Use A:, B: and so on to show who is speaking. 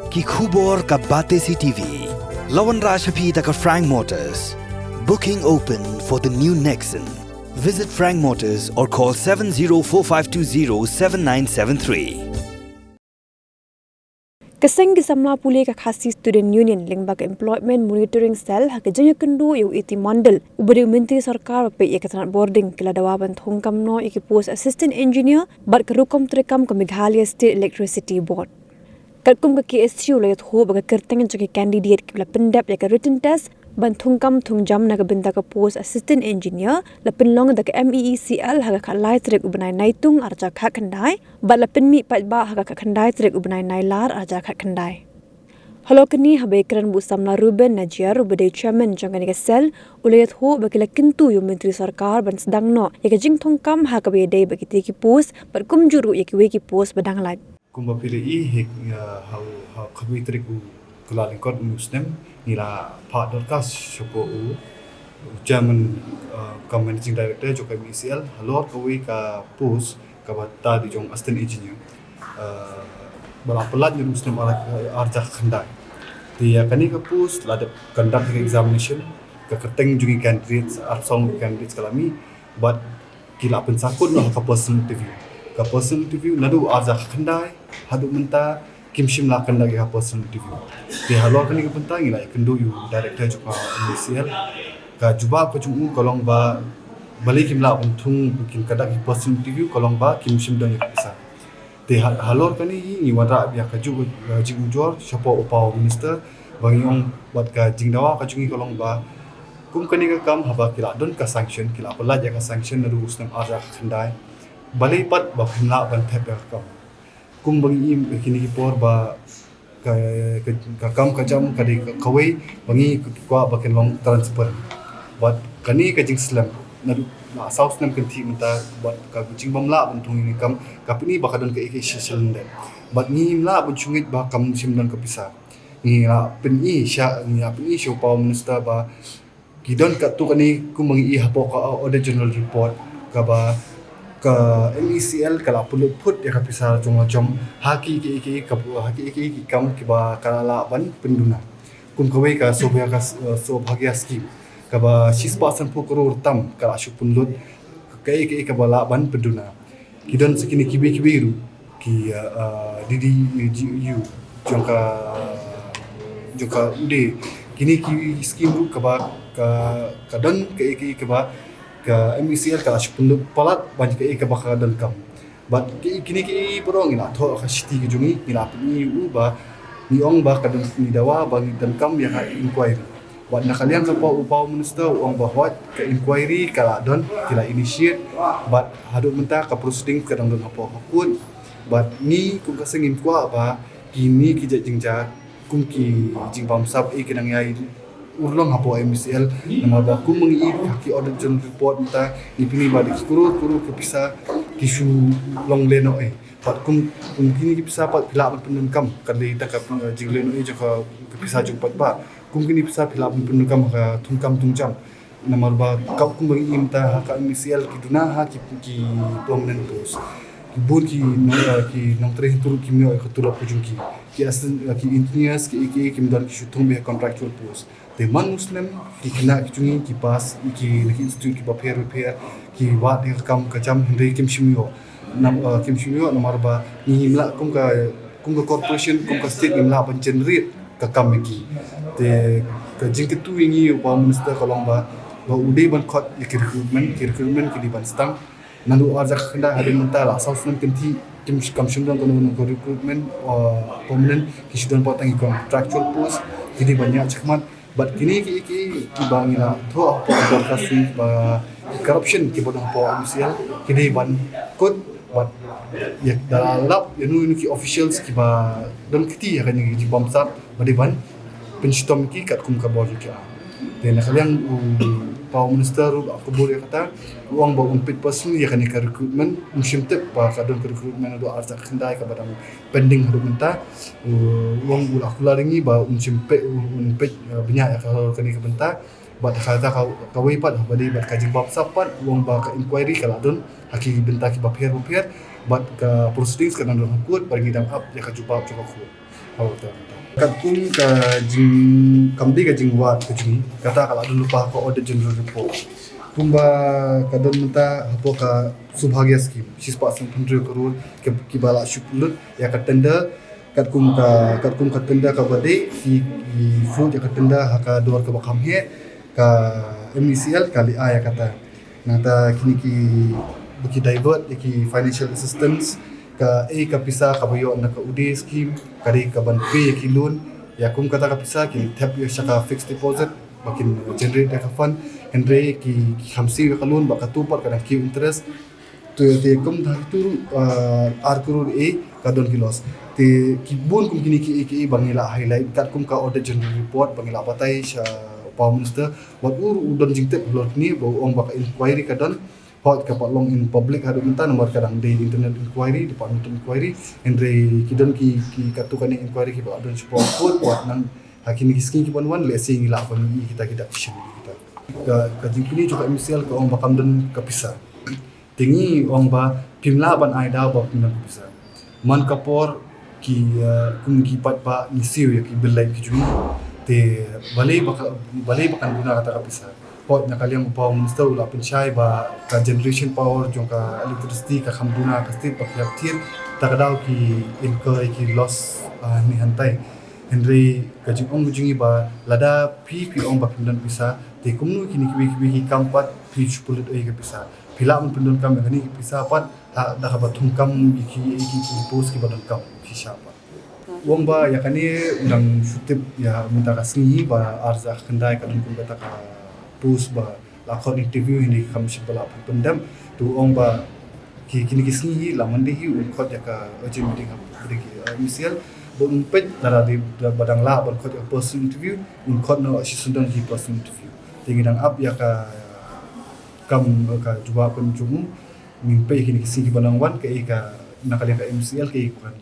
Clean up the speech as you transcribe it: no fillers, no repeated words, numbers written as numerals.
A: Ki khubor ka Bate CTV. Lawan Rajhapi taka Frank Motors. Booking open for the new Nexon. Visit Frank Motors or call 7045207973.
B: Kaseng gisamla puli ka khasi student union lingbag employment monitoring cell ha kejanya kendu yu iti mandal ubari menteri sarkar pe ekatran boarding kila dawaban thongkamno iki post assistant engineer bar karukom trekam ka Meghalaya State Electricity Board kalkum ka KSU layat ho baga kertengan jagi candidate kila pendap ya ka written test ban thongkam thongjam na ka benda ka post assistant engineer la penlong da ka MEECL ha ka lai trek ubanai naitung arja kha khandai ba la penmi pa ha ka khandai trek ubanai nailar arja kha khandai halokani habe kran bu samna Ruben Najiar ubade chairman jangani ka sel ulayat ho bakila kintu yu menteri sarkar ban sedangno ya ka jing thongkam ha ka be dei bagiti ki post par kumjuru ya ki we ki post badang lai
C: kumba pili hek how kami triku kula lingkot muslim nila part.cast shopo German managing director jo kami ECL halor kawi ka post ka bata di jong assistant engineer bala pelat ni muslim arja khandai dia kani ka post la conduct examination ka kerteng jungi candidates arsong candidates kalami but kila pensakut no ka personal interview nadu arja khandai hadu menta kimshim la kanda ga personal interview te halor kani ka pentang ila kendo yu director joka ECL ka juba ko chung kolong ba balik kimla untung bikin kada ki personal interview kolong ba kimshim dong isa te halor kani ni wara bia ka ju jor shapo upau minister bang yong buat ka jingdawa ka chungi kolong ba kum kani ka kam haba kila don ka sanction kila pala ja ka sanction na rules nam ara khandai balai pat ba khimla ban thep ka kum bangi kini ki por ba ka kam ka jam ka de kawai bangi kwa ba ken long transfer but kani ka jing slam na south nam kan thi menta but ka jing bamla buntung ni kam ka pini ba kadon ka ek cylinder but ni la bun chungit ba kam sim dan ka pisa ni la pini sha ni la pini show power minister ba kidon ka tu kani kum bangi hapo ka audit general report ka ba ka MECL kala pulu put ya kapisa jong haki ki kam ki ba kala ban penduna kum kawai ka sobhagya scheme ka ba 6% crore tam kala shupun lut ki ka bala ban penduna kidan sekini kibi ru ki DDU jongka ude kini ki scheme ru ka ba ka dan ki ba ka MECL kala shupun palat banyak ka bakal dan kam but kini porong ina tho ka city ki jungi ila ni ba ni ong ba ka ni dawa bagi dan kam ya ka inquiry wat na kalian ka upau minister ong ba wat ka inquiry kala don kila initiate but hadu menta ka proceeding ka dang apa hakun but ni kum ka sengin kwa ba kini ki jingja kum ki jing bam sab kinang yai urlong hapo MECL nama ba kum mengi ki audit general report menta ipini ba dikuru ke pisa kisu long leno pat kum kini ki pisa pat pila penun kam kali ta ka jing leno joka ke pisa jumpat ba kum kini pisa pila penun kam ka tungkam tungjam nama ba kau kum mengi menta ka MECL ki duna ha ki permanent post bur ki nong tre tur ki mio ka tur pujung ki asen ki engineers ki midar ki shutung be contractual post te man muslim ki kena ki chungi ki pas ki institute ki repair ki wat ni kam ka jam hindai kim shimyo nomor ba ni himla kum ka corporation kum ka state himla ban generate ka kam ki te ka jing tu ingi ba minister kolong ba udai ban khot ki recruitment ki di ban stang nandu arja khanda ada mentala south nam kenti tim kamshum dan kono recruitment permanent ki sudan potang contractual post kini banyak cekmat but kini ki bangila tho apa kasih ba corruption ki bodong po MECL kini ban kot but ya dalap nu ki officials ki ba dam kiti ya kan ki bamsap badiban penstom ki kat kum ka bor ki dan kalian Power Minister aku boleh kata uang ba unpit person ya kan ka recruitment musimtep pa kadon recruitment do arja khandai ka badang pending hadu menta uang ulah kularingi ba unpit banyak ya kalau kani ka benta ba kata kawai pat badi ba kajing bab sapat uang ba ka inquiry kala don haki benta ki ba pher but ka proceedings ka nang hakut bagi dang up ya ka jubab coba ku kalau tu kat pun ka jing kamdi ka jing wat ka jing kata kalau ada lupa ko audit general report kumba kadon menta hapo ka subhagya scheme 6% crore ke bala syukulut ya ka tender kat kum ka tender ka bade fi food ya ka tender haka dor ka bakam he ka MECL kali ya kata nata kini ki bagi divert ki financial assistance ka pisa ka bayo na ka UD scheme kari ka ban pay ki loan ya kum kata ka pisa ki tap ya shaka fixed deposit bakin generate ka fund Henry ki khamsi ka loan ba ka tupar ka ki interest to te kum dah tu ar crore ka don kilos te ki bun kum kini ki bangila highlight kat kum ka audit general report bangila patai sha Power Minister buat udon jingtep lor ni bo ong baka inquiry ka don hot ka long in public hadu minta nomor kadang di internet inquiry department inquiry Henry kidon ki katukan inquiry ki ba don support code buat nang hakini skin ki wan lesing la pa ni kita action kita ka jingpini juga MCL ka ong bakam don ka pisa tingi ong ba pimla ban ai da ba pimla pisa man kapor ki kum ki pat ba ni siu ya ki belai ki juni te balai bakan guna kata ka pisa pot na kaliang Power Minister ula penchai ba ka generation power jong ka electricity ka khamduna ka state pa tir takadaw ki incur ki loss ni hantai Henry ka jingong jingi ba lada pi ong ba pindan pisa te kumnu kini ki kampat pi chupulit ai ka pisa pila mun pindan kam ngani ki pisa pat da ka batung kam ki post ki badan kam ki siapa wong ba ya kani udang shutip ya minta ka singi ba arza kendai ka dun kata ka post ba lakon interview ini kam sibala pendam tu ong ba kini singi la mandi hi ukot ya ka urgent meeting bagi MCL bon pet dara di badang la ban kot person interview ukot no sundan hi person interview tinggi dang up ya ka kam ka juba penjumu mimpi kini singi badang wan ka nakali ka MCL ke bukan